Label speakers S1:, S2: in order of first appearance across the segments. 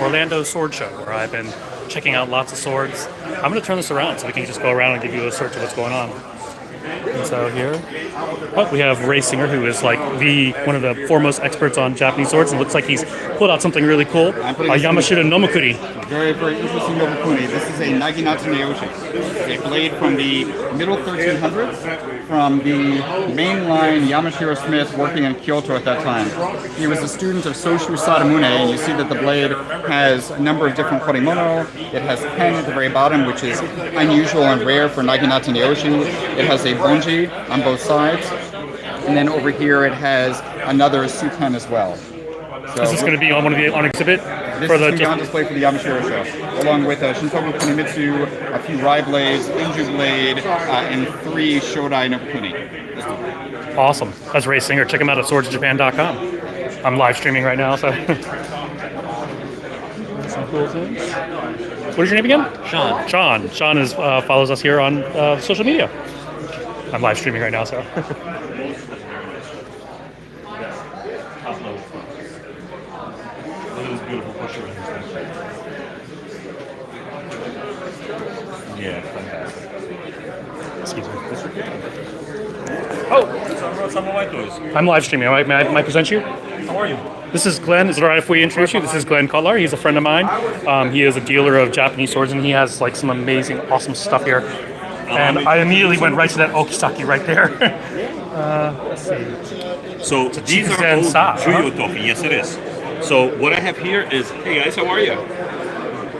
S1: Orlando Sword Show, where I've been checking out lots of swords. I'm going to turn this around so we can just go around and give you a search of what's going on. And so here, we have Ray Singer, who is like one of the foremost experts on Japanese swords, and looks like he's pulled out something really cool. Yamashita Nomokuni.
S2: Very, very interesting Nomokuni. This is a Naginata Neoshi, a blade from the middle 1300s, from the mainline Yamashiro Smith working in Kyoto at that time. He was a student of Soshu Sadamune, and you see that the blade has a number of different korimono. It has pen at the very bottom, which is unusual and rare for Naginata Neoshi. It has a bonji on both sides, and then over here it has another suiten as well. So
S1: is this going to be on exhibit?
S2: This is going to be on display for the Yamashiro show, along with Shintobu Kunimitsu, a few Rai blades, Inju blade, and 3 Shodai Nobukuni.
S1: Awesome. That's Ray Singer. Check him out at swordsjapan.com. I'm live streaming right now, so. Some cool things. What is your name again?
S3: Sean.
S1: Sean follows us here on social media. I'm live streaming right now, so.
S3: Yeah, fantastic.
S1: Excuse me.
S3: Oh!
S1: I'm live streaming. May I present you?
S3: How are you?
S1: This is Glenn. Is it all right if we introduce you? This is Glenn Cutler. He's a friend of mine. He is a dealer of Japanese swords, and he has like some amazing, awesome stuff here. And I immediately went right to that Okisaki right there. Let's see.
S3: So these are all Juyo token. Yes, it is. So what I have here is, hey guys, how are you?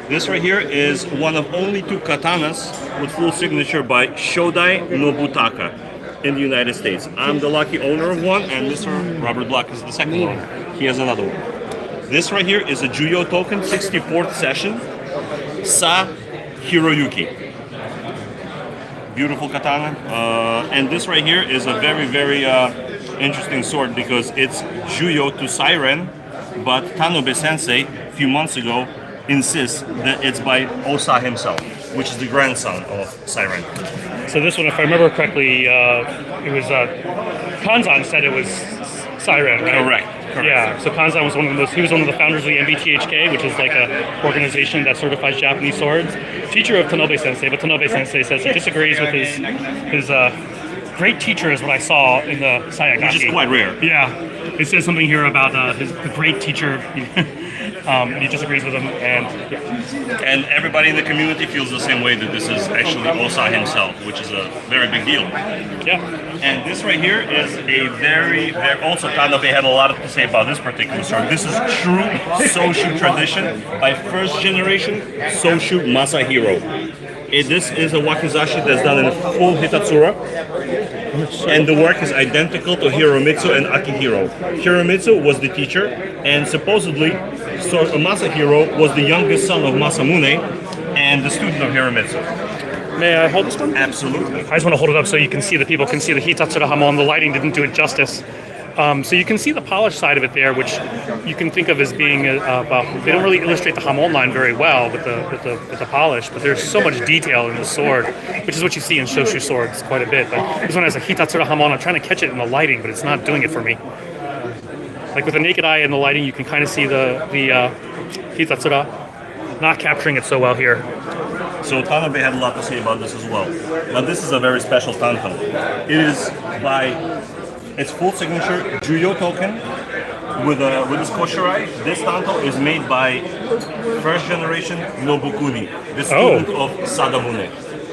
S3: This right here is one of only 2 katanas with full signature by Shodai Nobutaka in the United States. I'm the lucky owner of one, and Mr. Robert Block is the second one. He has another one. This right here is a Juyo token, 64th session, Sa Hiroyuki. Beautiful katana. And this right here is a very, very interesting sword because it's Juyo to Siren, but Tanobe Sensei, a few months ago, insists that it's by Osa himself, which is the grandson of Siren.
S1: So this one, if I remember correctly, it was Kanzan said it was Siren, right?
S3: Correct.
S1: Yeah, so Kanzan was he was one of the founders of the MBTHK, which is like an organization that certifies Japanese swords. Teacher of Tanobe Sensei, but Tanobe Sensei says he disagrees with his great teacher is what I saw in the Sayagaki.
S3: Which is quite rare.
S1: Yeah, it says something here about the great teacher. And he disagrees with him,
S3: and everybody in the community feels the same way that this is actually Osa himself, which is a very big deal.
S1: Yeah.
S3: And this right here is a very, very also Tanobe had a lot to say about this particular sword. This is true Soshu tradition by first generation Soshu Masahiro. This is a wakizashi that's done in full hitatsura, and the work is identical to Hiromitsu and Akihiro. Hiromitsu was the teacher, and supposedly Masahiro was the youngest son of Masamune and the student of Hiromitsu.
S1: May I hold this one?
S3: Absolutely.
S1: I just want to hold it up so you can see the people can see the hitatsura hamon. The lighting didn't do it justice. So you can see the polished side of it there, which you can think of as being they don't really illustrate the hamon line very well with the polish, but there's so much detail in the sword, which is what you see in Shoshu swords quite a bit. But this one has a hitatsura hamon. I'm trying to catch it in the lighting, but it's not doing it for me. Like with the naked eye in the lighting, you can kind of see the hitatsura, not capturing it so well here.
S3: So Tanobe had a lot to say about this as well. But this is a very special tanto. It is by its full signature Juyo token with this koshirai. This tanto is made by first generation Nobukuni, the student of Sadamune.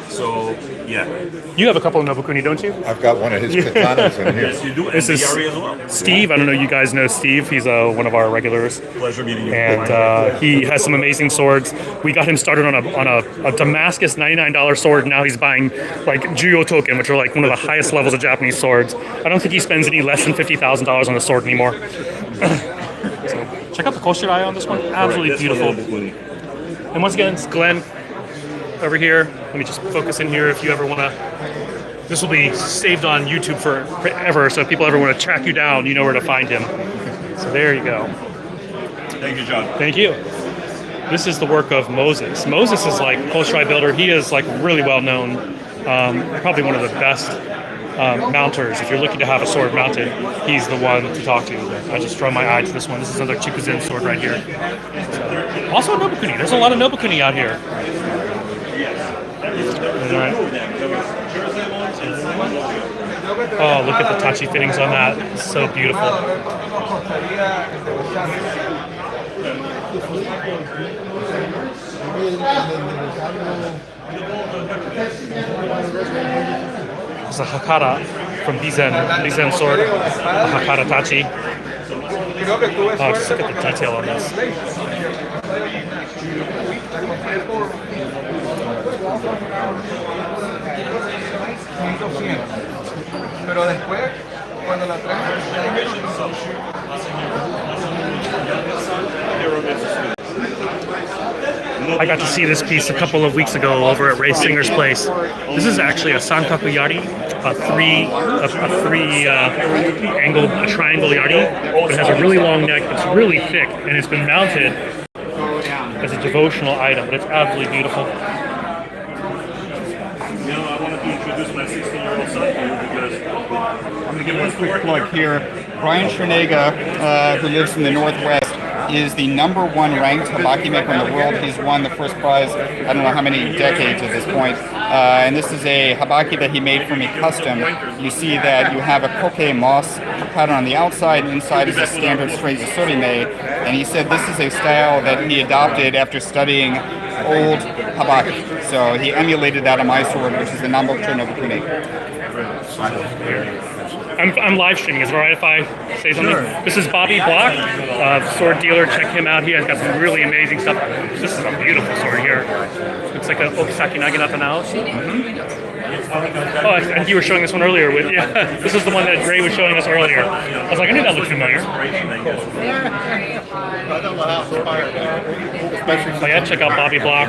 S3: So yeah.
S1: You have a couple of Nobukuni, don't you?
S4: I've got one of his katanas in here.
S3: Yes, you do.
S1: This is
S3: as well.
S1: Steve. I don't know. You guys know Steve. He's one of our regulars.
S3: Pleasure meeting you.
S1: And he has some amazing swords. We got him started on a Damascus $99 sword. Now he's buying like Juyo token, which are like one of the highest levels of Japanese swords. I don't think he spends any less than $50,000 on a sword anymore. So check out the koshirai on this one. Absolutely beautiful. And once again, it's Glenn over here. Let me just focus in here if you ever want to. This will be saved on YouTube forever, so if people ever want to track you down, you know where to find him. So there you go.
S3: Thank you, John.
S1: Thank you. This is the work of Moses. Moses is like koshirai builder. He is like really well known. Probably one of the best mounters. If you're looking to have a sword mounted, he's the one to talk to. I just draw my eye to this one. This is another Chikuzen sword right here. So, also a Nobukuni. There's a lot of Nobukuni out here. Right. Oh, look at the tachi fittings on that. It's so beautiful. There's a Hakata from Bizen sword, a Hakata tachi. Oh, just look at the detail on this.
S5: Pero después, cuando la
S1: I got to see this piece a couple of weeks ago over at Ray Singer's place. This is actually a sankaku yari, a triangle yari. But it has a really long neck, it's really thick, and it's been mounted as a devotional item, but it's absolutely beautiful.
S3: I wanted to introduce my 16-year-old son to you because
S2: I'm going to give a quick plug here. Brian Chernega, who lives in the Northwest, is the #1 ranked habaki maker in the world. He's won the first prize, I don't know how many decades at this point. And this is a habaki that he made for me custom. You see that you have a koke moss pattern on the outside, and inside is a standard straight sorime. And he said this is a style that he adopted after studying old habaki. So he emulated that on my sword, which is the Nambokucho Nobukuni.
S1: I'm live streaming. Is it alright if I say something? Sure. This is Bobby Block, sword dealer. Check him out. He has got some really amazing stuff. This is a beautiful sword here. Looks like an Okisaki Naginata Naoshi. Oh, and you were showing this one earlier with, yeah. This is the one that Gray was showing us earlier. I was like, I knew that looked familiar. So yeah, check out Bobby Block.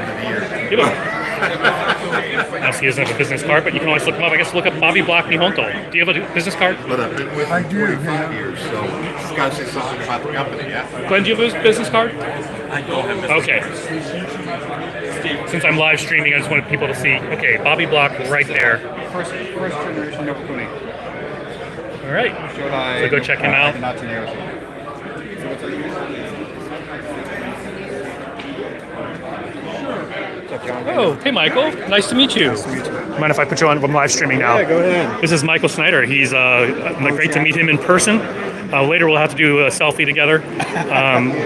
S1: He doesn't have a business card, but you can always look him up. I guess look up Bobby Block Nihonto. Do you have a business card?
S4: But I've been with him for 5 years, so it's got to say something about the company, yeah?
S1: Glenn, do you have a business card?
S3: I don't have business.
S1: Okay. Since I'm live streaming, I just wanted people to see. Okay, Bobby Block right there.
S2: First generation Nobukuni.
S1: All right. So go check him out. Oh, hey Michael. Nice to meet you. Mind if I put you on? I'm live streaming now.
S5: Yeah, go ahead.
S1: This is Michael Snyder. He's great to meet him in person. Later we'll have to do a selfie together,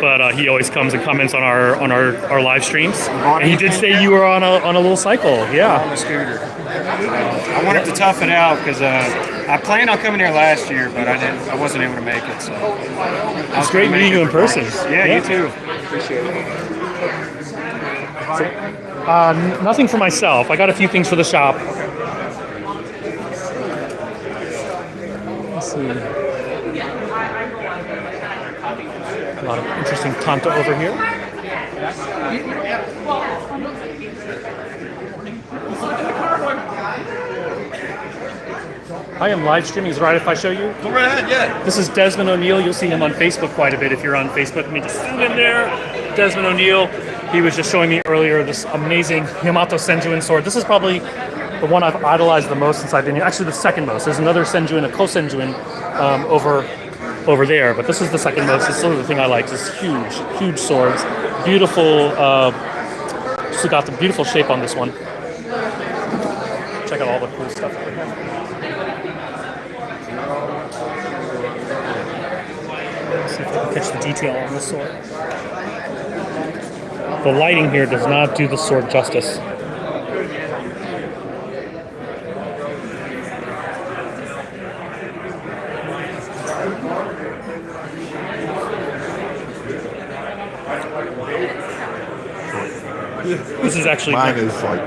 S1: but he always comes and comments on our live streams. And he did say you were on a little cycle. Yeah.
S5: On a scooter. I wanted to tough it out because I planned on coming here last year, but I wasn't able to make it. So
S1: it's great meeting you in person.
S5: Yeah, you too. Appreciate it.
S1: Nothing for myself. I got a few things for the shop. Let's see. A lot of interesting tanto over here. I am live streaming. Is it right if I show you?
S3: Go right ahead, yeah.
S1: This is Desmond O'Neill. You'll see him on Facebook quite a bit if you're on Facebook. Let me just zoom in there. Desmond O'Neill. He was just showing me earlier this amazing Yamato Senjuin sword. This is probably the one I've idolized the most since I've been here. Actually, the second most. There's another Senjuin, a Kosenjuin, over there, but this is the second most. It's sort of the thing I like. Just huge swords. Beautiful. Still got the beautiful shape on this one. Check out all the cool stuff over here. Let's see if I can catch the detail on this sword. The lighting here does not do the sword justice. This is actually
S4: Mine is like...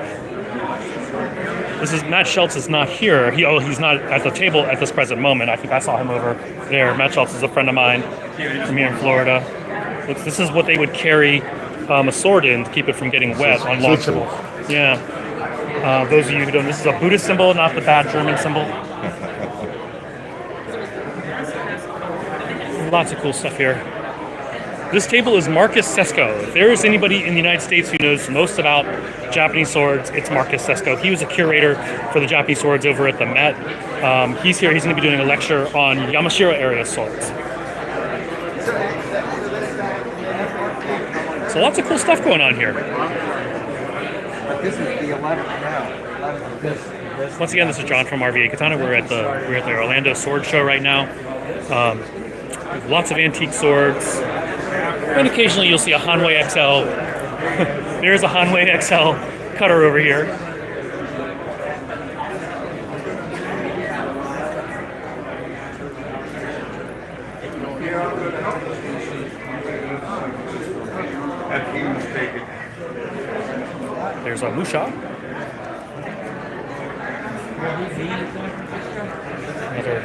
S1: This is Matt Schultz is not here. He's not at the table at this present moment. I think I saw him over there. Matt Schultz is a friend of mine from here in Florida. This is what they would carry a sword in to keep it from getting wet on long trips. Yeah. Those of you who don't, this is a Buddhist symbol, not the bad German symbol. Lots of cool stuff here. This table is Marcus Sesko. If there is anybody in the United States who knows most about Japanese swords, it's Marcus Sesko. He was a curator for the Japanese swords over at the Met. He's here. He's going to be doing a lecture on Yamashiro area swords. So lots of cool stuff going on here.
S2: But this is the 11th now. 11th this.
S1: Once again, this is John from RVA Katana. We're at the Orlando Sword Show right now. Lots of antique swords, and occasionally you'll see a Hanwei XL. There's a Hanwei XL cutter over here. There's a Musha. Another.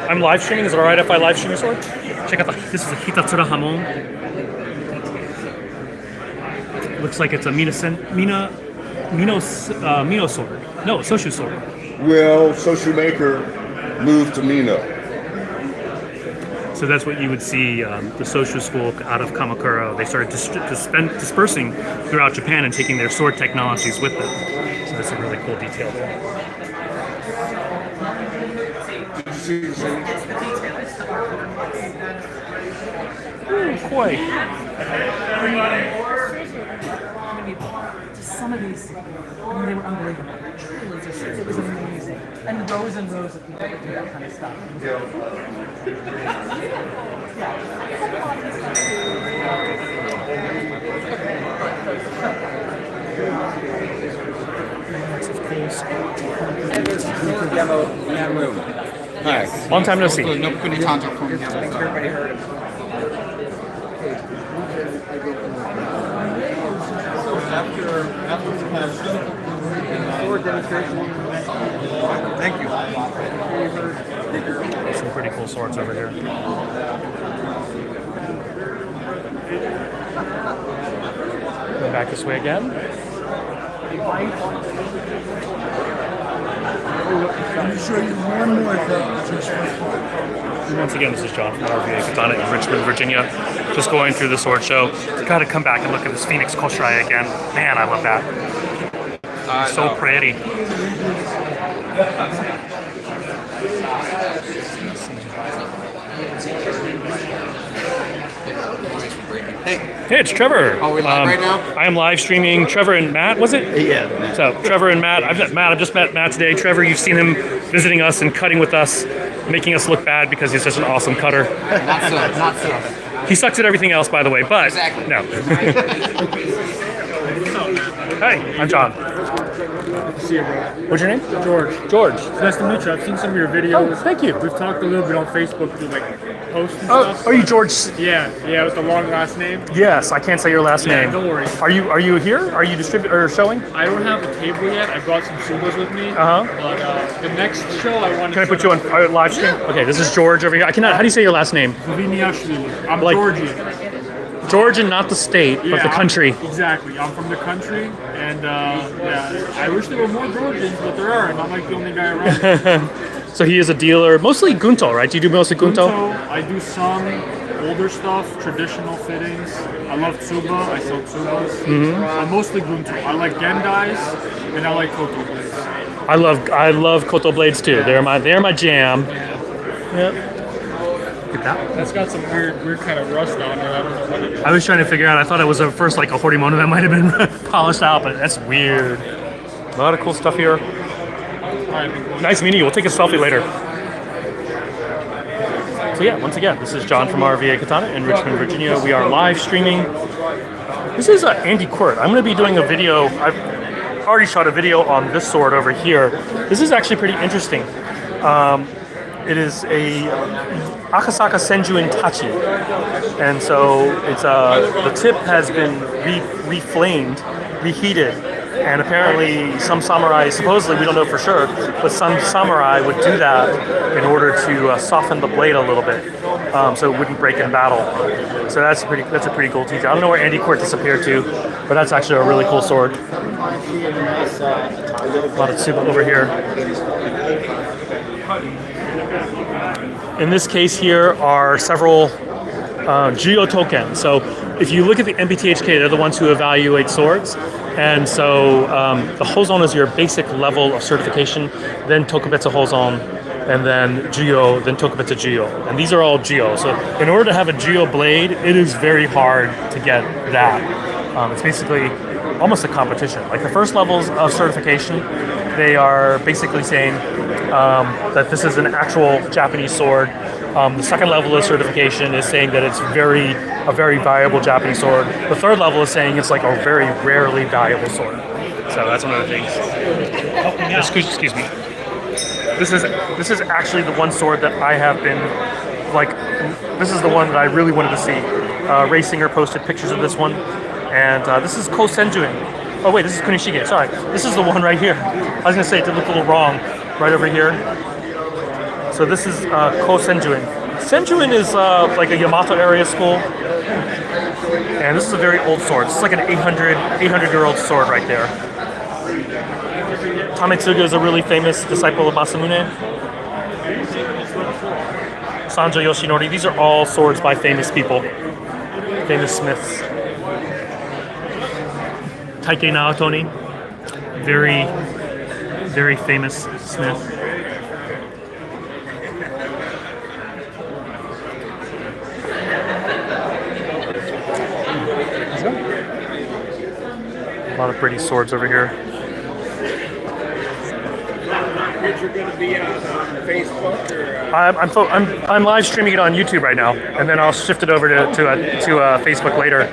S1: I'm live streaming. Is it alright if I live stream a sword? Check out this is a Hitatsura Hamon. Looks like it's a Mino sword. No, Soshu sword.
S6: Well, Soshu Maker moved to Mino.
S1: So that's what you would see, the Soshu school out of Kamakura. They started dispersing throughout Japan and taking their sword technologies with them. So that's a really cool detail there. Quite.
S7: Some of these, I mean, they were unbelievable. Truly, it was amazing. And rows of people that do that kind of stuff.
S2: Yes.
S1: Long time no see.
S2: No Kunitanto from
S7: Everybody heard of it.
S2: After we have sword demonstration. Thank you.
S1: Some pretty cool swords over here. Going back this way again.
S8: Let me show you one more thing, just for fun.
S1: Once again, this is John from RVA Katana in Richmond, Virginia. Just going through the sword show. Got to come back and look at this Phoenix Koshirai again. Man, I love that. So pretty. Hey, it's Trevor.
S4: Oh, we live right now?
S1: I am live streaming Trevor and Matt, was it?
S2: Yeah.
S1: So Trevor and Matt, I've just met Matt today. Trevor, you've seen him visiting us and cutting with us, making us look bad because he's such an awesome cutter.
S2: Not so.
S1: He sucks at everything else, by the way, but
S2: Exactly.
S1: no. Hey, I'm John.
S8: See you, bro.
S1: What's your name?
S8: George.
S1: George.
S8: Nice to meet you. I've seen some of your videos.
S1: Oh, thank you.
S8: We've talked a little bit on Facebook through like posts and
S1: Oh,
S8: stuff.
S1: are you George?
S8: Yeah, with the long last name.
S1: Yes, I can't say your last
S8: Yeah,
S1: name.
S8: don't worry.
S1: Are you here? Are you or showing?
S8: I don't have a table yet. I brought some subas with me.
S1: Uh-huh.
S8: But the next show I want to.
S1: Can I put you on live stream? Okay, this is George over here. I cannot. How do you say your last name?
S8: Viniashvili. I'm
S1: Like-
S8: Georgian.
S1: Georgian, not the state, but the country.
S8: Exactly. I'm from the country, and yeah, I wish there were more Georgians, but there aren't. I'm like the only guy around.
S1: So he is a dealer, mostly Gunto, right? Do you do mostly Gunto?
S8: I do some older stuff, traditional fittings. I love tsuba. I sell tsubas. I'm mostly Gunto. I like gendais, and I like koto blades.
S1: I love Koto blades too. They're my jam. Yep. Look at that.
S8: That's got some weird kind of rust on it. I don't know what it is.
S1: I was trying to figure out. I thought it was a first like a Horimono that might have been polished out, but that's weird. A lot of cool stuff here. Nice meeting you. We'll take a selfie later. So yeah, once again, this is John from RVA Katana in Richmond, Virginia. We are live streaming. This is Andy Quirt. I'm going to be doing a video. I've already shot a video on this sword over here. This is actually pretty interesting. It is a Akasaka Senju Tachi, and so it's the tip has been reflamed, reheated, and apparently some samurai, supposedly we don't know for sure, but some samurai would do that in order to soften the blade a little bit, so it wouldn't break in battle. So that's a pretty cool detail. I don't know where Andy Quirt disappeared to, but that's actually a really cool sword. A lot of tsuba over here. In this case here are several Jio Token. So if you look at the MBTHK, they're the ones who evaluate swords. And so the Hozon is your basic level of certification, then Tokubetsu Hozon, and then Jio, then Tokubetsu Jio. And these are all Jio. So in order to have a Jio blade, it is very hard to get that. It's basically almost a competition. Like the first levels of certification, they are basically saying that this is an actual Japanese sword. The second level of certification is saying that it's a very valuable Japanese sword. The third level is saying it's like a very rarely valuable sword. So that's one of the things. Oh, excuse me. This is actually the one sword that I have been like. This is the one that I really wanted to see. Ray Singer posted pictures of this one, and this is Ko Senjuin. Oh wait, this is Kunishige. Sorry, this is the one right here. I was gonna say it did look a little wrong, right over here. So this is Ko Senjuin. Senjuin is like a Yamato area school, and this is a very old sword. It's like an 800-year-old sword right there. Tametsuga is a really famous disciple of Masamune. Sanjo Yoshinori. These are all swords by famous people, famous smiths. Taikei Naotoni, very famous smith. A lot of pretty swords over here.
S4: You're going to be on Facebook or?
S1: I'm live streaming it on YouTube right now, and then I'll shift it over to Facebook later.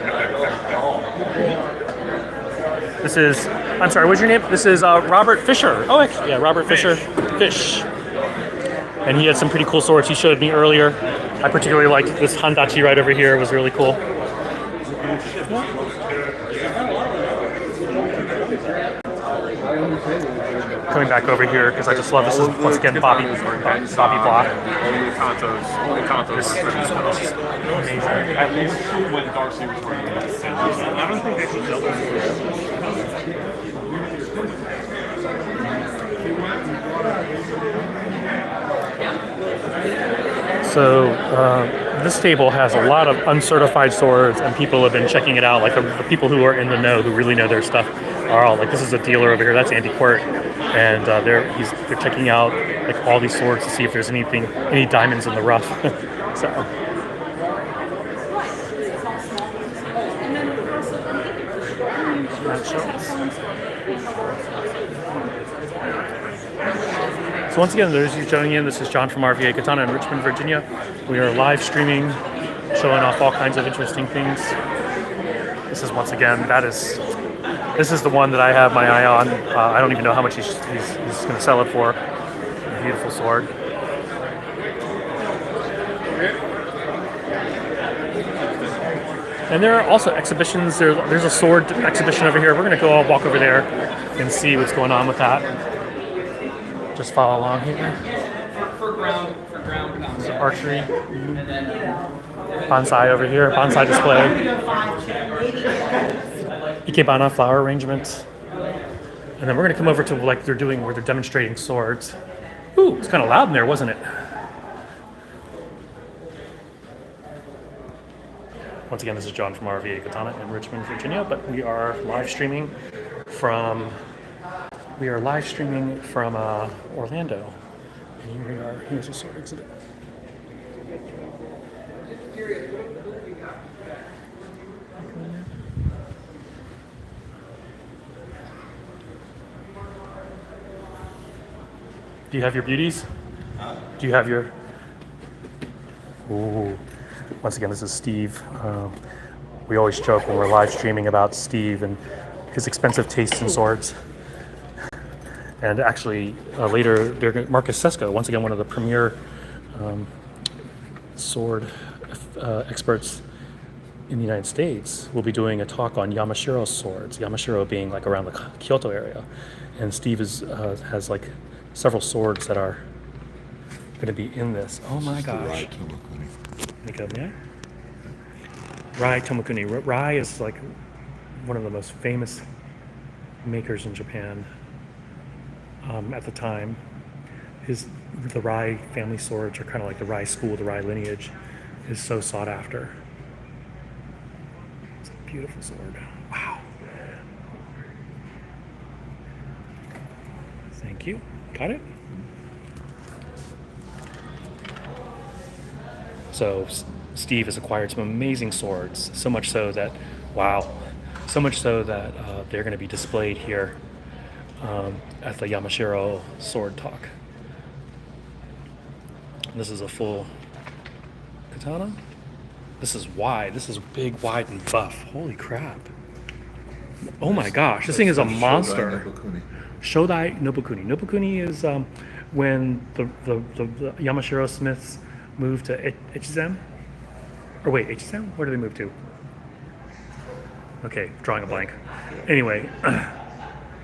S1: This is, I'm sorry, what's your name? This is Robert Fisher. Oh, actually, yeah, Robert Fisher. Fish. And he had some pretty cool swords he showed me earlier. I particularly liked this Handachi right over here. It was really cool. Coming back over here because I just love this. Is once again Bobby Block. This is amazing.
S8: At least when Darcy was wearing it. I don't think they should sell this.
S1: So this table has a lot of uncertified swords, and people have been checking it out. Like the people who are in the know, who really know their stuff, are all like, this is a dealer over here. That's Andy Quirt, and they're checking out like all these swords to see if there's any diamonds in the rough. So. So once again, those of you joining in, this is John from RVA Katana in Richmond, Virginia. We are live streaming, showing off all kinds of interesting things. This is once again, this is the one that I have my eye on. I don't even know how much he's going to sell it for. A beautiful sword. And there are also exhibitions. There's a sword exhibition over here. We're going to go walk over there and see what's going on with that. Just follow along here.
S9: For ground combat.
S1: So archery. Bonsai over here. Bonsai display. Ikebana flower arrangements. And then we're going to come over to like where they're demonstrating swords. Ooh, it's kind of loud in there, wasn't it? Once again, this is John from RVA Katana in Richmond, Virginia, but we are live streaming from Orlando. And here we are. Here's a sword exhibit. Do you have your beauties? Do you have your... Ooh. Once again, this is Steve. We always joke when we're live streaming about Steve and his expensive taste in swords. And actually, later, Marcus Sesko, once again, one of the premier sword experts in the United States, will be doing a talk on Yamashiro swords. Yamashiro being like around the Kyoto area. And Steve has like several swords that are going to be in this. Oh my gosh. Rai Tomokuni. Rai is like one of the most famous makers in Japan at the time. The Rai family swords are kind of like the Rai school, the Rai lineage is so sought after. Beautiful sword. Wow. Thank you. Got it? So Steve has acquired some amazing swords, so much so that, wow, so much so that they're going to be displayed here at the Yamashiro Sword Talk. This is a full katana. This is wide. This is big, wide, and buff. Holy crap. Oh my gosh, this thing is a monster. Shodai Nobukuni. Nobukuni is when the Yamashiro Smiths moved to Ichizen. Or wait, Ichizen? Where did they move to? Okay, drawing a blank. Anyway,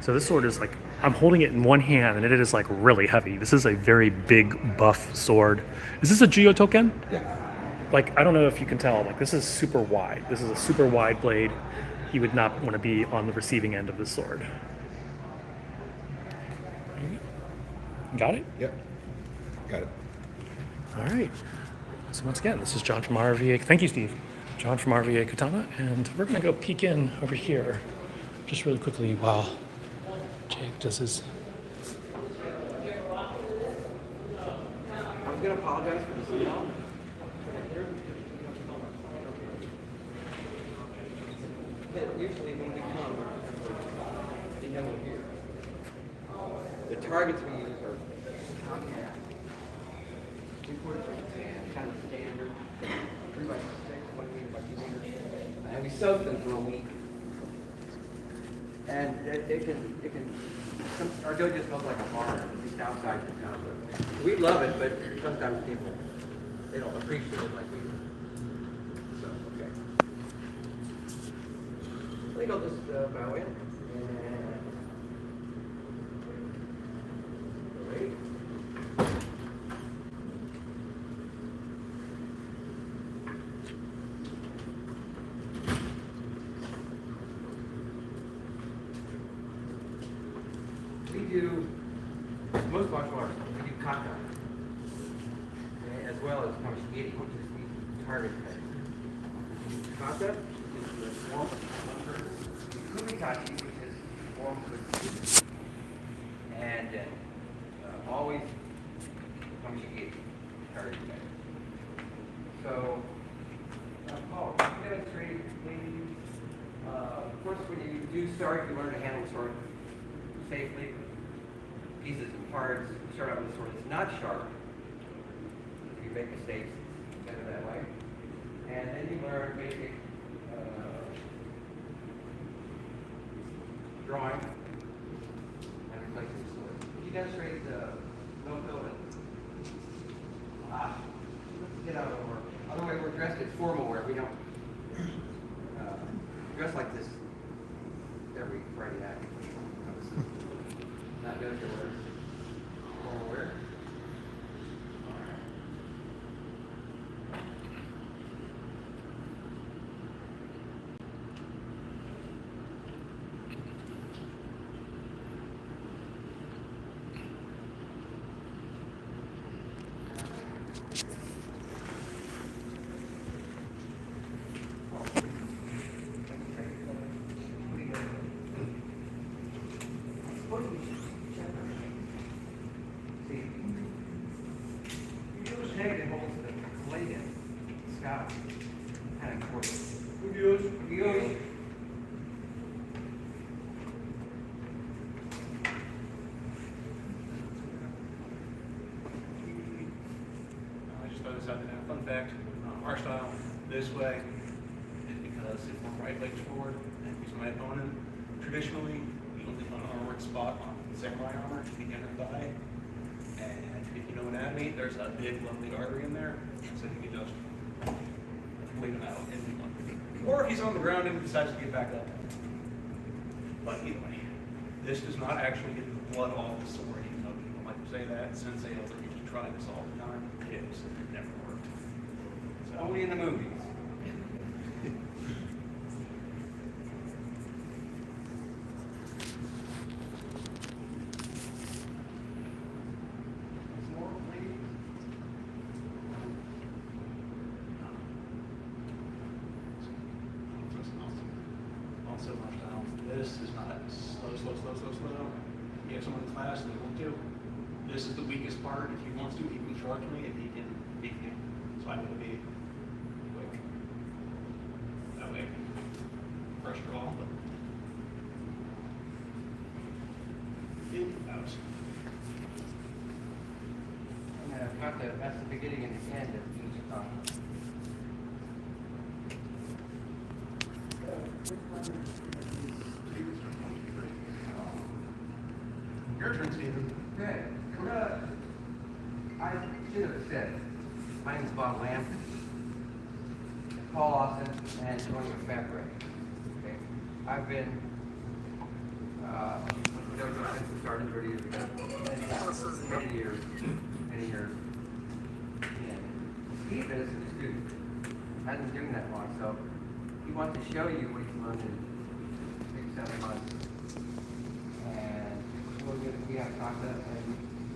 S1: so this sword is like, I'm holding it in one hand and it is like really heavy. This is a very big buff sword. Is this a Juyotoken?
S6: Yeah.
S1: Like, I don't know if you can tell, like this is super wide. This is a super wide blade. You would not want to be on the receiving end of this sword. Got it?
S6: Yep. Got it.
S1: All right. So once again, this is John from RVA. Thank you, Steve. John from RVA Katana, and we're gonna go peek in over here, just really quickly while Jake does his.
S5: I'm gonna apologize for this email. Usually when we come, you know we're here. The targets we use are kind of standard, 3x6, 1 meter by 2 meters, and we soak them for a week. And it can. Our dojo smells like a barn, at least outside the town. We love it, but sometimes people they don't appreciate it like we do. So okay. I think I'll just bow in. Great. We do most martial arts. We do kata, as well as Tameshigiri, which is the target head. Kata is the form of kumitachi, which is the form of and always Tameshigiri, target head. So, Paul, can you demonstrate maybe? Of course, when you do start, you learn to handle the sword safely, pieces and parts. You start out with a sword that's not sharp. You make mistakes better that way. And then you learn basic drawing and replacing the sword. If you demonstrate the no filament, let's get out of the work. Otherwise, we're dressed in formal wear. We don't dress like this every Friday night. Not doing your work. Formal wear.
S10: I just throw this out there. Fun fact, our style this way is because if we're right legs forward and use my opponent, traditionally we only put an armored spot on samurai armor to the inner thigh. And if you know anatomy, there's a big lovely artery in there, so you can just bleed him out. Or if he's on the ground and decides to get back up. But anyway, this does not actually get the blood off the sword, even though people like to say that. Sensei over used to try this all the time. It never worked. So,
S5: Only in the movies.
S10: want so much down. This is not slow, slow, slow, slow, slow. You have someone in class and they want to. This is the weakest part. If he wants to, he can charge me and he can beat me. So I'm going to be quick. That way, first draw, but in, out.
S5: And I've got that's the beginning and the end of each
S10: Your turn, Stephen.
S5: Okay, I should have said, my name is Bob Lamb, Paul Austin, and Tony Fabre. Okay, I've been since we started 30 years ago. Many years. And Steve is a student, hasn't been doing that long, so he wants to show you what he's learned in 6-7 months. And we have kata and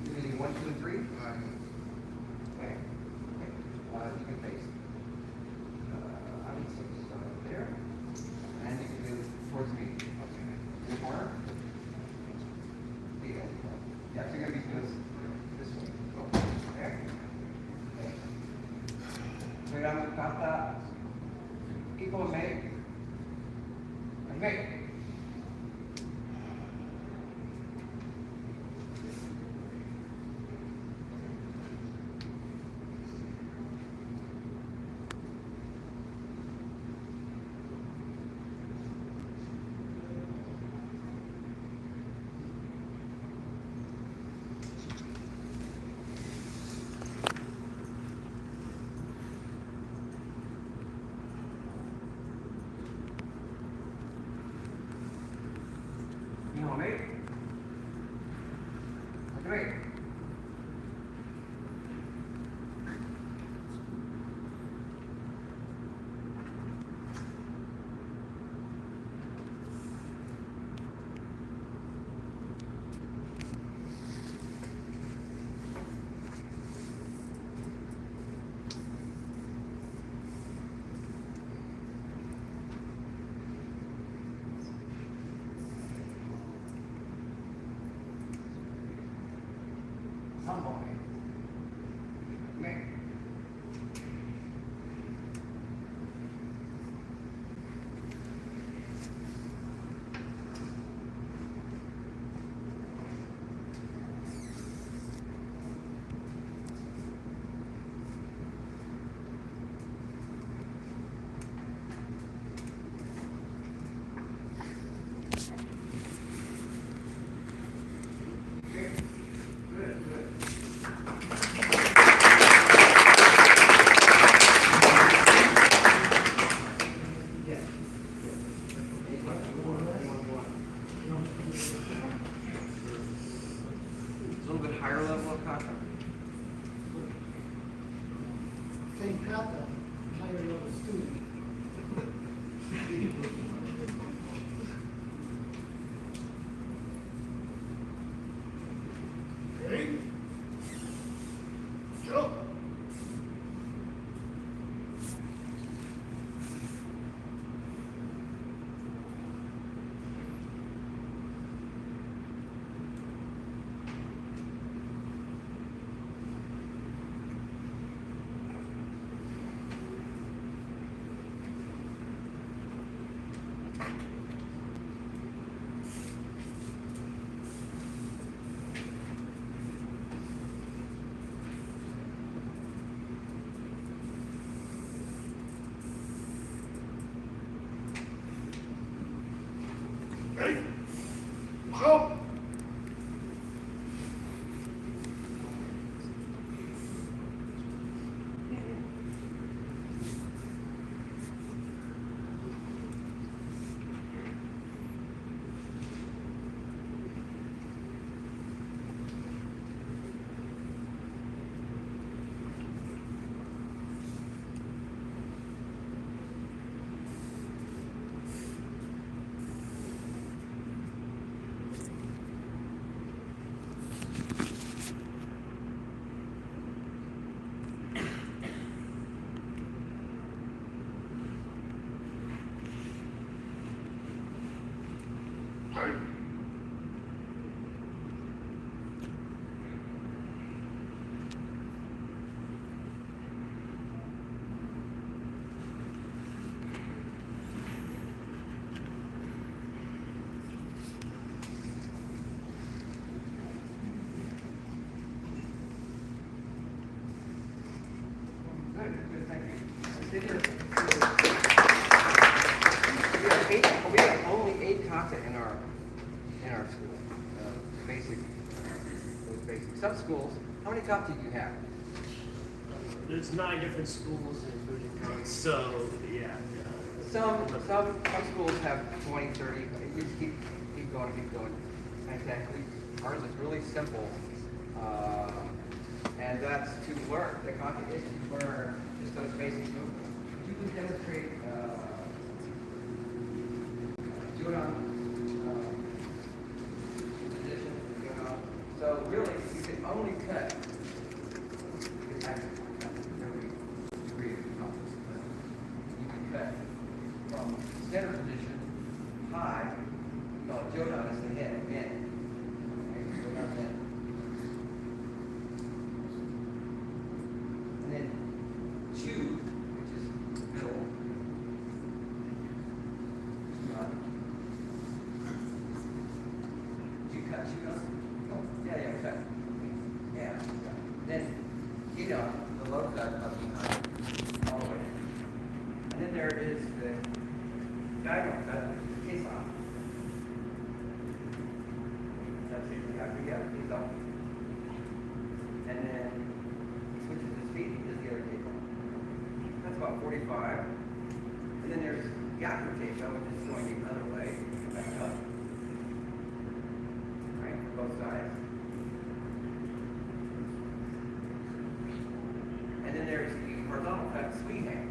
S5: you're going to do 1, 2, and 3. Okay. You can face. I would say start up there. And you can do towards me. Okay. In the corner. Yeah, so you're going to be doing this way. Go. There. Okay. So I'm going to kata. Equal make. And make. You know me? Look at me. Somebody. Me. It's a little bit higher level of kata.
S11: Same kata, higher level student. Ready? Go! Ready? Go!
S5: Good, thank you. We have only 8 kata in our school. Basic, those basic. Some schools, how many kata do you have?
S12: There's 9 different schools, including codes, so yeah.
S5: Some schools have 20, 30. You just keep going. Fantastic. Ours is really simple, and that's to learn. The kata is to learn just those basic movements. You can demonstrate. Do it on position. Do it on. So really, you can only cut. You can cut from center position, high, call it Jodan is the head, in. And then Chu, which is middle. You cut, oh, yeah, cut. Yeah. Then, the low cut up behind, all the way. And then there is the diagonal cut, case off. That's it, case off. And then he switches his feet, he does the other case off. That's about 45. And then there's Yaku case off, which is going the other way, back up. Right, for both sides. And then there's the horizontal cut, squeeze hand.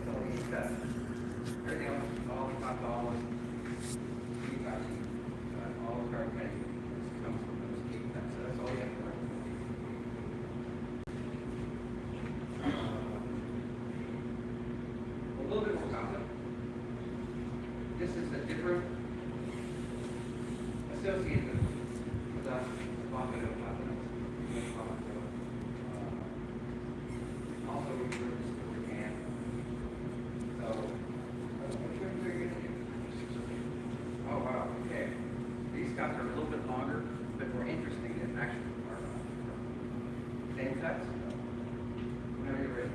S5: So we cut everything else, all the top, all the card cutting comes from those key cuts. So that's all you have to learn. A little bit more complex. This is a different associated with the also, we do this with hand. So, oh wow, okay. These cuts are a little bit longer, but more interesting than actually are. Same cuts. Whenever you're ready.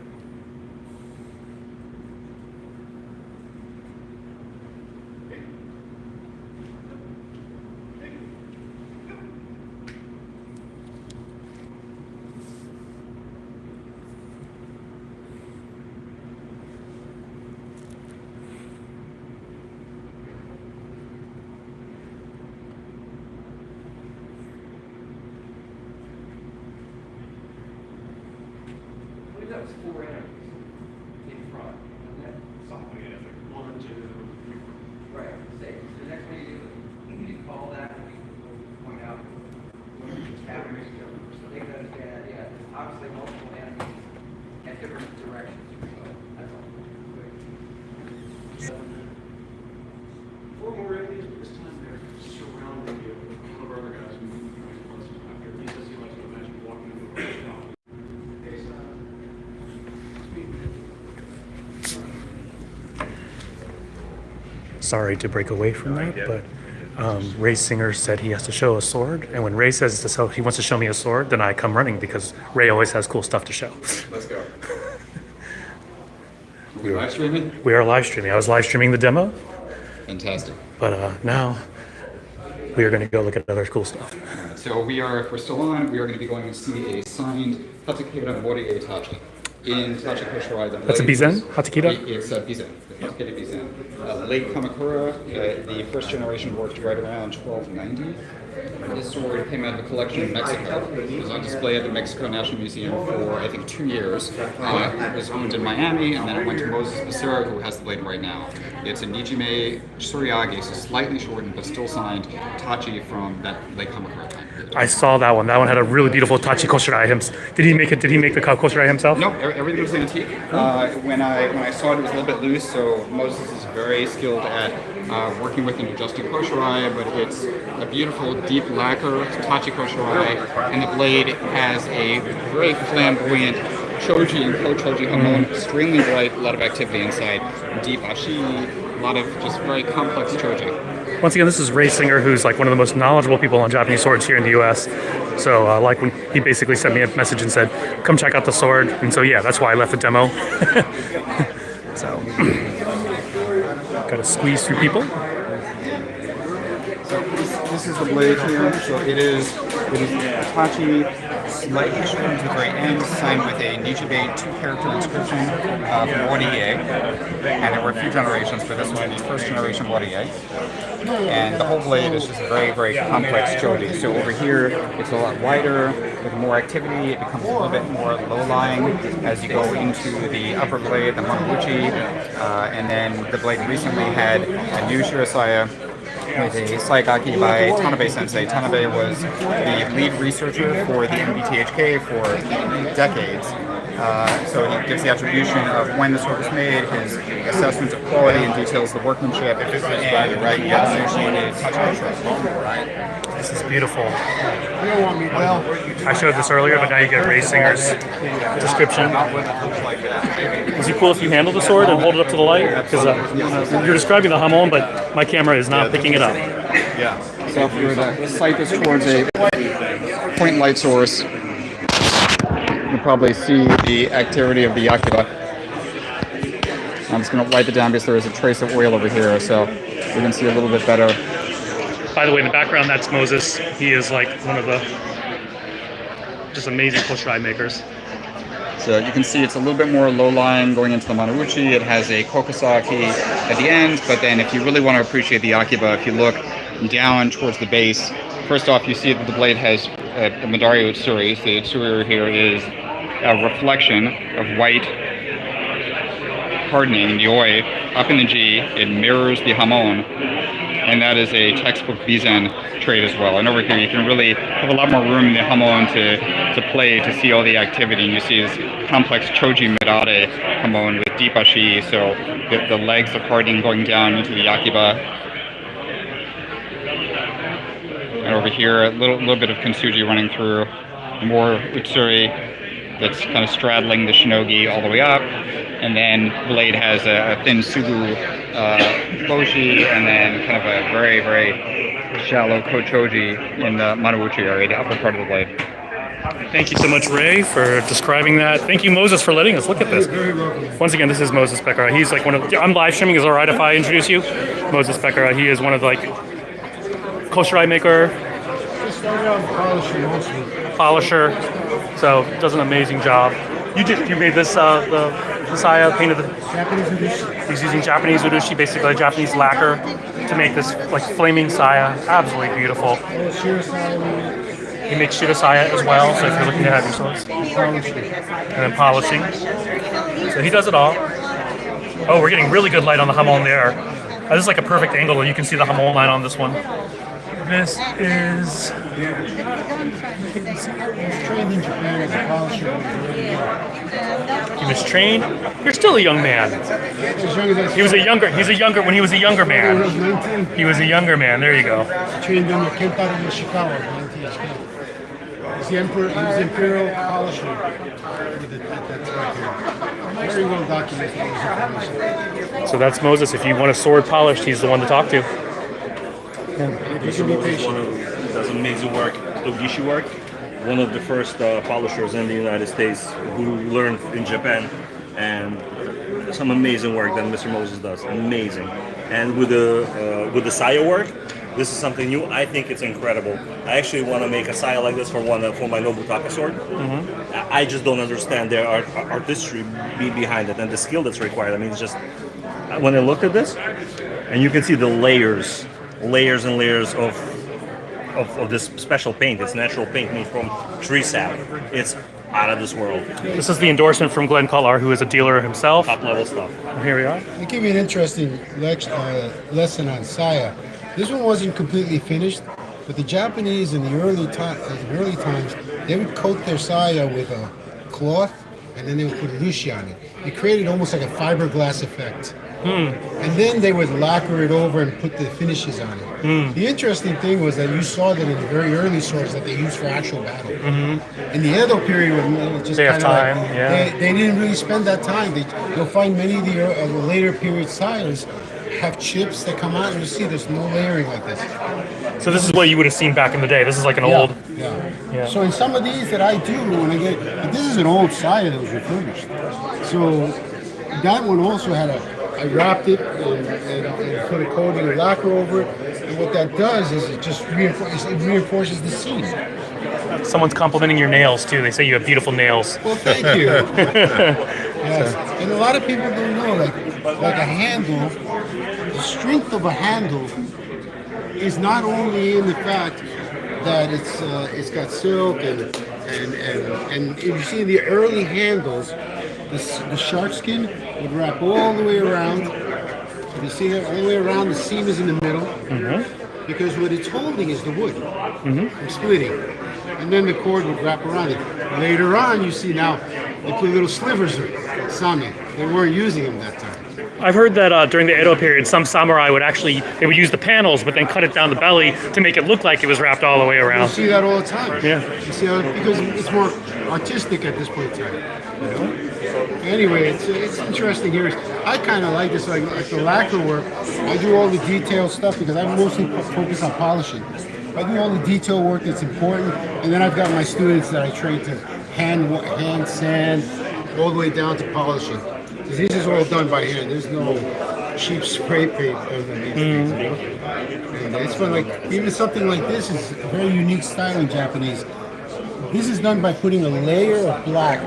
S5: That was 4 enemies in front. And then something in it. 1, 2. Right. Say, the next one you call that and you point out what's happening. So they can understand, yeah, there's obviously multiple enemies at different directions. So that's all.
S10: 4 more enemies, but this time they're surrounding you. One of our other guys who wants to come here. He says he likes to imagine walking into a restaurant.
S1: Sorry to break away from that, but Ray's singer said he has to show a sword, and when Ray says he wants to show me a sword, then I come running because Ray always has cool stuff to show.
S2: Let's go. Are we live streaming?
S1: We are live streaming. I was live streaming the demo,
S2: Fantastic.
S1: but now we are going to go look at other cool stuff.
S2: Alright, so we're still on. We are going to be going to see a signed Hatakeda Morie Tachi in Tachi Koshirai.
S1: That's a Bizen? Hatakeda?
S2: It's a Bizen. Hatakeda Bizen. Late Kamakura, the first generation worked right around 1290. This sword came out of a collection in Mexico. It was on display at the Mexico National Museum for, I think, 2 years. It was owned in Miami, and then it went to Moses Becerra, who has the blade right now. It's a Nijime Tsurayagi, so slightly shortened, but still signed Tachi from that Lake Kamakura time period.
S1: I saw that one. That one had a really beautiful Tachi Koshirai. Did he make it? Did he make the Koshirai himself?
S2: No, everything was antique. When I saw it, it was a little bit loose, so Moses is very skilled at working with and adjusting Koshirai, but it's a beautiful deep lacquer Tachi Koshirai, and the blade has a very flamboyant Choji and Ko-Choji Hamon, extremely bright, a lot of activity inside, deep ashi, a lot of just very complex Choji.
S1: Once again, this is Ray Singer, who's like one of the most knowledgeable people on Japanese swords here in the U.S. So, like when he basically sent me a message and said, "Come check out the sword," and so yeah, that's why I left the demo. So, gotta squeeze through people.
S2: So this is the blade here. So it is Tachi, slightly shortened to the very end, signed with a Nichibe 2-character inscription of Wariye. And there were a few generations, but this one is the first generation Wariye. And the whole blade is just very, very complex Choji. So over here, it's a lot wider, with more activity. It becomes a little bit more low-lying as you go into the upper blade, the Monoguchi. And then the blade recently had a new Shirasaya with a Saigaki by Tanabe Sensei. Tanabe was the lead researcher for the MBTHK for decades. So he gives the attribution of when the sword was made, his assessments of quality and details the workmanship, and the associated touch.
S1: This is beautiful. Well, I showed this earlier, but now you get Ray Singer's description. Is it cool if you handle the sword and hold it up to the light? Because you're describing the Hamon, but my camera is not picking it up.
S2: Yeah. So if we were to sight this towards a point light source, you can probably see the activity of the Yakuza. I'm just going to wipe it down because there is a trace of oil over here, so we can see a little bit better.
S1: By the way, in the background, that's Moses. He is like one of the just amazing Koshirai makers.
S2: So you can see it's a little bit more low-lying going into the Manouchi. It has a kokosaki at the end, but then if you really want to appreciate the Akiba, if you look down towards the base, first off, you see that the blade has a Midari Utsuri. So the Utsuri here is a reflection of white hardening, the Oi, up in the G. It mirrors the Hamon, and that is a textbook Bizen trade as well. And over here, you can really have a lot more room in the Hamon to play, to see all the activity. And you see this complex Choji Mirare Hamon with deep ashi, so the legs of hardening going down into the Yakiba. And over here, a little bit of Kintsugi running through, more Utsuri that's kind of straddling the Shinogi all the way up. And then blade has a thin Sugu Boshi, and then kind of a very, very shallow Kochoji in the Manouchi area, the upper part of the blade.
S1: Thank you so much, Ray, for describing that. Thank you, Moses, for letting us look at this. Once again, this is Moses Becarra. He's like one of, I'm live streaming, is it all right if I introduce you? Moses Becarra, he is one of the, like, Koshirai maker, polisher, so does an amazing job. You made this, the saya, painted the, he's using Japanese urushi, basically a Japanese lacquer, to make this like flaming saya. Absolutely beautiful. He makes shirasaya as well, so if you're looking to have your swords. And then polishing. So he does it all. Oh, we're getting really good light on the Hamon there. This is like a perfect angle. You can see the Hamon line on this one. This is...
S11: trained in Japan as a polisher.
S1: He was trained. You're still a young man. He's a younger when he was a younger man. He was a younger man. There you go.
S11: Trained under Kentaro Nishikawa at NTHK. He's the emperor. He was imperial polisher. That's right here. Very well documented.
S1: So that's Moses. If you want a sword polished, he's the one to talk to.
S11: You can be patient.
S3: Does amazing work, Togishi work. One of the first polishers in the United States who learned in Japan, and some amazing work that Mr. Moses does. Amazing. And with the saya work, this is something new. I think it's incredible. I actually want to make a saya like this for my Nobutaka sword. Mm-hmm. I just don't understand their artistry behind it and the skill that's required. I mean, it's just when I looked at this, and you can see the layers and layers of of this special paint. It's natural paint made from tree sap. It's out of this world.
S1: This is the endorsement from Glenn Collar, who is a dealer himself.
S3: Top level stuff.
S1: Here we are.
S11: I'll give you an interesting lesson on saya. This one wasn't completely finished, but the Japanese in the early times, they would coat their saya with a cloth, and then they would put rushi on it. It created almost like a fiberglass effect. And then they would lacquer it over and put the finishes on it. The interesting thing was that you saw that in the very early swords that they used for actual battle. In the Edo period, when it was just
S1: They have
S11: kind of
S1: time, yeah.
S11: they didn't really spend that time. You'll find many of the later period sayas have chips that come out, and you see there's no layering like this.
S1: So this is what you would have seen back in the day. This is like an old.
S11: Yeah. So in some of these that I do, when I get, this is an old saya that was refurbished. So that one also had I wrapped it and put a coating of lacquer over it. And what that does is it just reinforces the seam.
S1: Someone's complimenting your nails too. They say you have beautiful nails.
S11: Well, thank you. Yes. And a lot of people don't know, like a handle, the strength of a handle is not only in the fact that it's got silk and if you see the early handles, the shark skin would wrap all the way around. You see that all the way around. The seam is in the middle because what it's holding is the wood from splitting, and then the cord would wrap around it. Later on, you see now they put little slivers of same. They weren't using them that time.
S1: I've heard that during the Edo period, some samurai would use the panels, but then cut it down the belly to make it look like it was wrapped all the way around.
S11: You see that all the time.
S1: Yeah.
S11: You see how, because it's more artistic at this point in time. You know? Anyway, it's interesting here. I kind of like this, like the lacquer work. I do all the detail stuff because I mostly focus on polishing. I do all the detail work that's important, and then I've got my students that I train to hand sand all the way down to polishing. This is all done by hand. There's no cheap spray paint done on these things, you know? And it's fun. Like even something like this is a very unique style in Japanese. This is done by putting a layer of black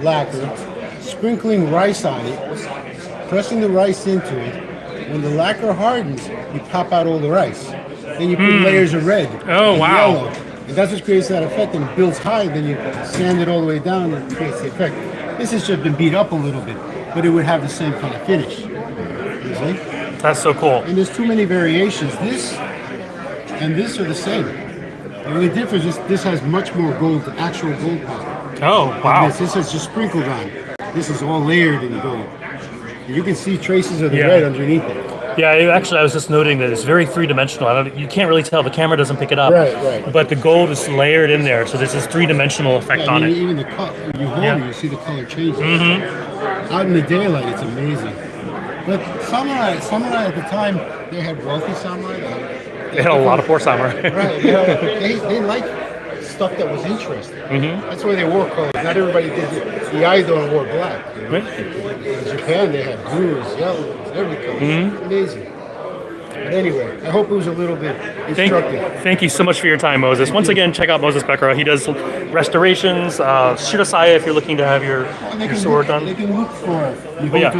S11: lacquer, sprinkling rice on it, pressing the rice into it. When the lacquer hardens, you pop out all the rice. Then you put layers of red and yellow. And that's what creates that effect, and it builds high. Then you sand it all the way down, and it creates the effect. This has just been beat up a little bit, but it would have the same kind of finish. You see?
S1: That's so cool.
S11: And there's too many variations. This and this are the same. The only difference is this has much more gold, actual gold powder.
S1: Oh, wow.
S11: This is just sprinkled on. This is all layered in gold. And you can see traces of the red underneath it.
S1: Yeah, I was just noting that it's very three-dimensional. You can't really tell. The camera doesn't pick it up.
S11: Right.
S1: But the gold is layered in there, so there's this three-dimensional effect on it.
S11: Even the color, you hold it, you see the color changes. Out in the daylight, it's amazing. But samurai at the time, they had wealthy samurai.
S1: They had a lot of poor samurai.
S11: Right. They liked stuff that was interesting. That's why they wore colors. Not everybody did. The Aido wore black. You know? In Japan, they had blues, yellows, every color. Amazing. But anyway, I hope it was a little bit instructive.
S1: Thank you so much for your time, Moses. Once again, check out Moses Becarra. He does restorations, shirosaya if you're looking to have your sword done.
S11: They can look for
S1: here we go.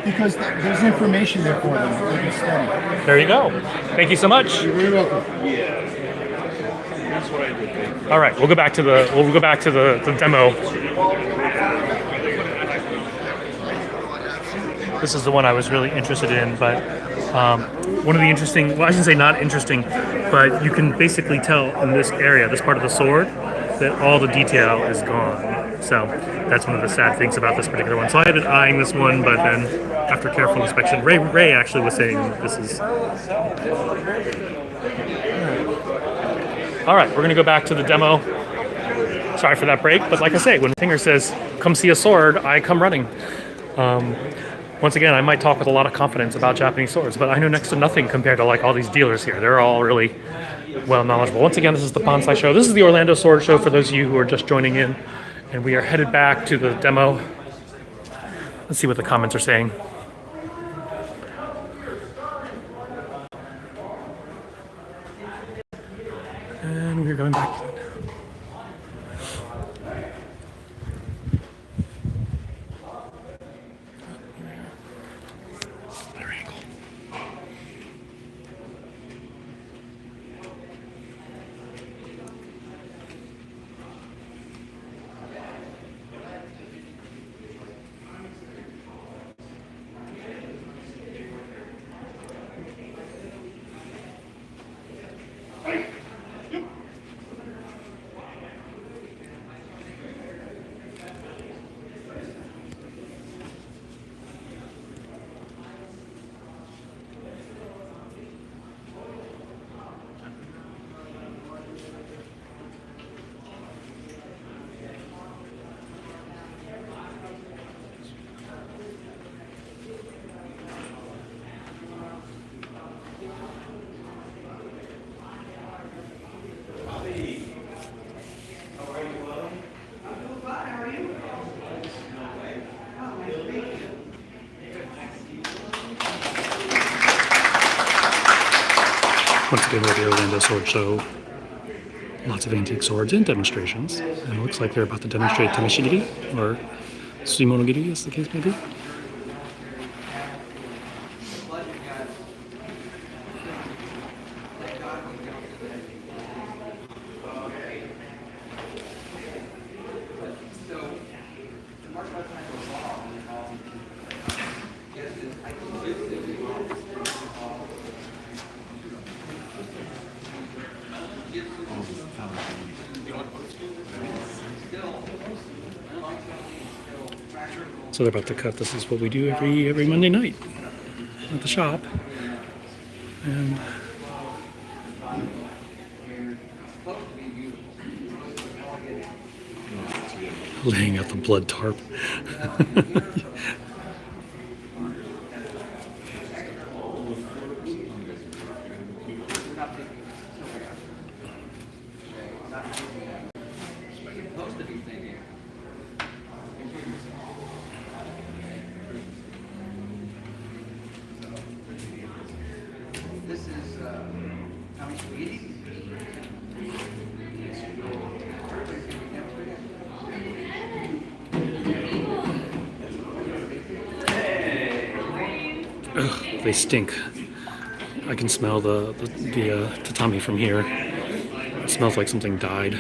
S11: Because there's information there for them. They can study.
S1: There you go. Thank you so much.
S11: You're very welcome.
S1: All right, we'll go back to the demo. This is the one I was really interested in, but one of the interesting, well, I shouldn't say not interesting, but you can basically tell in this area, this part of the sword, that all the detail is gone. So that's one of the sad things about this particular one. So I had been eyeing this one, but then after careful inspection, Ray actually was saying this is... All right, we're gonna go back to the demo. Sorry for that break, but like I say, when Finger says, come see a sword, I come running. Once again, I might talk with a lot of confidence about Japanese swords, but I know next to nothing compared to like all these dealers here. They're all really well knowledgeable. Once again, this is the Bonsai Show. This is the Orlando Sword Show for those of you who are just joining in, and we are headed back to the demo. Let's see what the comments are saying. And we're going back. Once again, we're at the Orlando Sword Show. Lots of antique swords and demonstrations. And it looks like they're about to demonstrate Tameshigiri, or Suimonogiri, as the case may be. So they're about to cut. This is what we do every Monday night at the shop. And laying out the blood tarp.
S5: This is Tameshigiri.
S1: Ugh, they stink. I can smell the tatami from here. It smells like something died.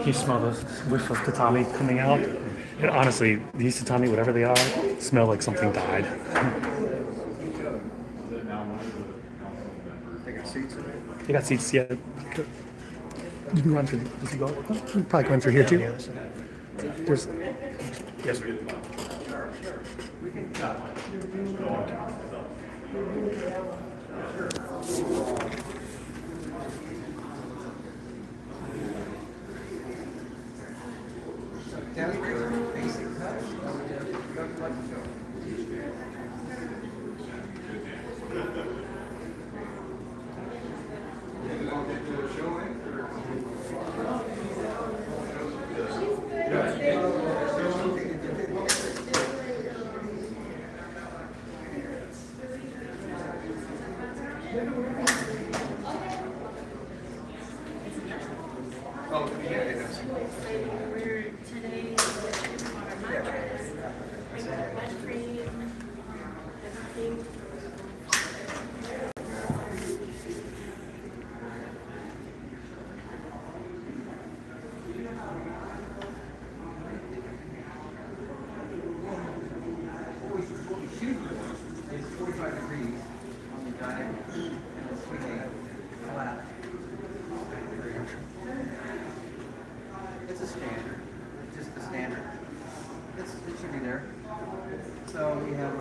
S1: You smell the whiff of tatami coming out. And honestly, these tatami, whatever they are, smell like something died. They got seats, yeah. You can run through. Does he go? You can probably go in through here too. There's. Yes, sir.
S5: It's a standard, just the standard. It should be there. So we have.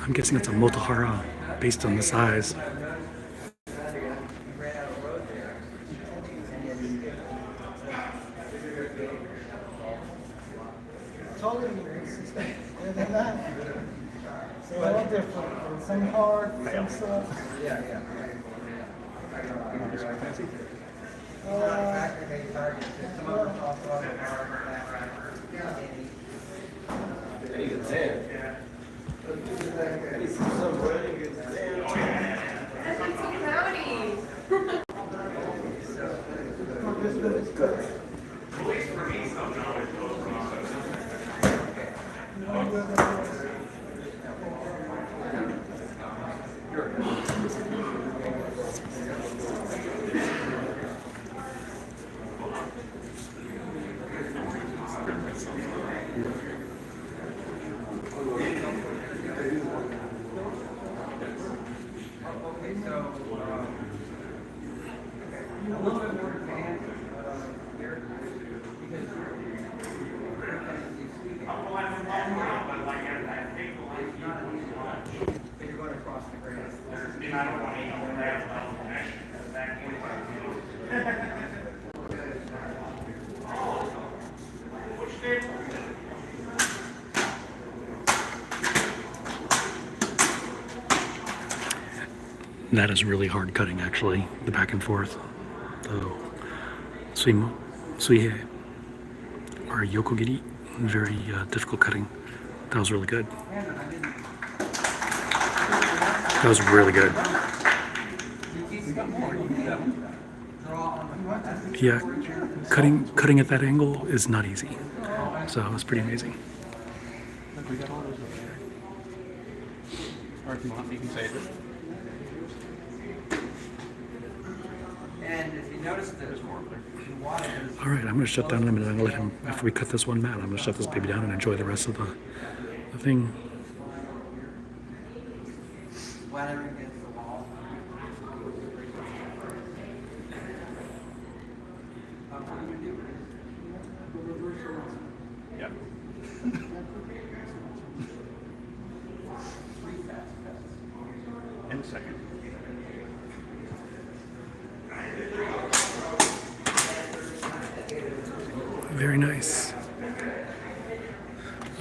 S1: I'm guessing it's a Motohara based on the size.
S11: So all different. Some hard, some soft.
S5: Yeah.
S13: Howdy.
S1: That is really hard cutting, actually, the back and forth. The suihe or yokogiri, very difficult cutting. That was really good. That was really good. Yeah, cutting at that angle is not easy. So it was pretty amazing.
S2: Or if you want, you can save it.
S5: And if you notice there's more water.
S1: All right, I'm going to shut down in a minute. I'm going to let him, after we cut this one mat, I'm going to shut this baby down and enjoy the rest of the thing.
S5: Splattering against the wall.
S2: Yep. In a second.
S1: Very nice.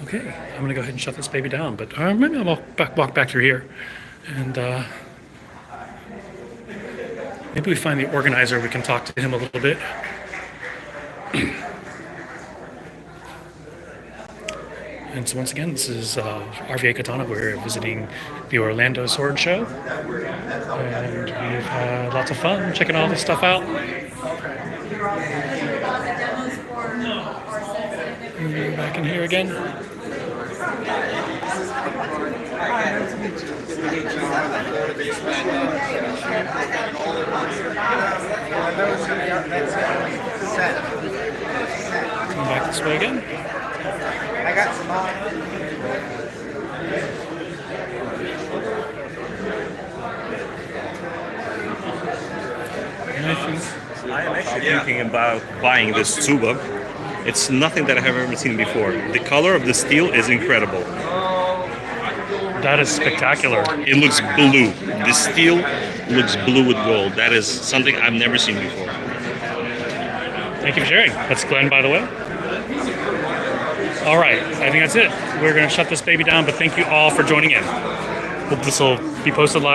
S1: Okay, I'm going to go ahead and shut this baby down, but maybe I'll walk back through here. And maybe we find the organizer. We can talk to him a little bit. And so once again, this is RVA Katana. We're visiting the Orlando Sword Show. And we've had lots of fun checking all this stuff out. And we're back in here again. Come back this way again.
S5: I got some
S3: I am actually thinking about buying this tsuba. It's nothing that I have ever seen before. The color of the steel is incredible.
S1: That is spectacular.
S3: It looks blue. The steel looks blue with gold. That is something I've never seen before.
S1: Thank you for sharing. That's Glenn, by the way. All right, I think that's it. We're going to shut this baby down, but thank you all for joining in. Hope this will be posted live.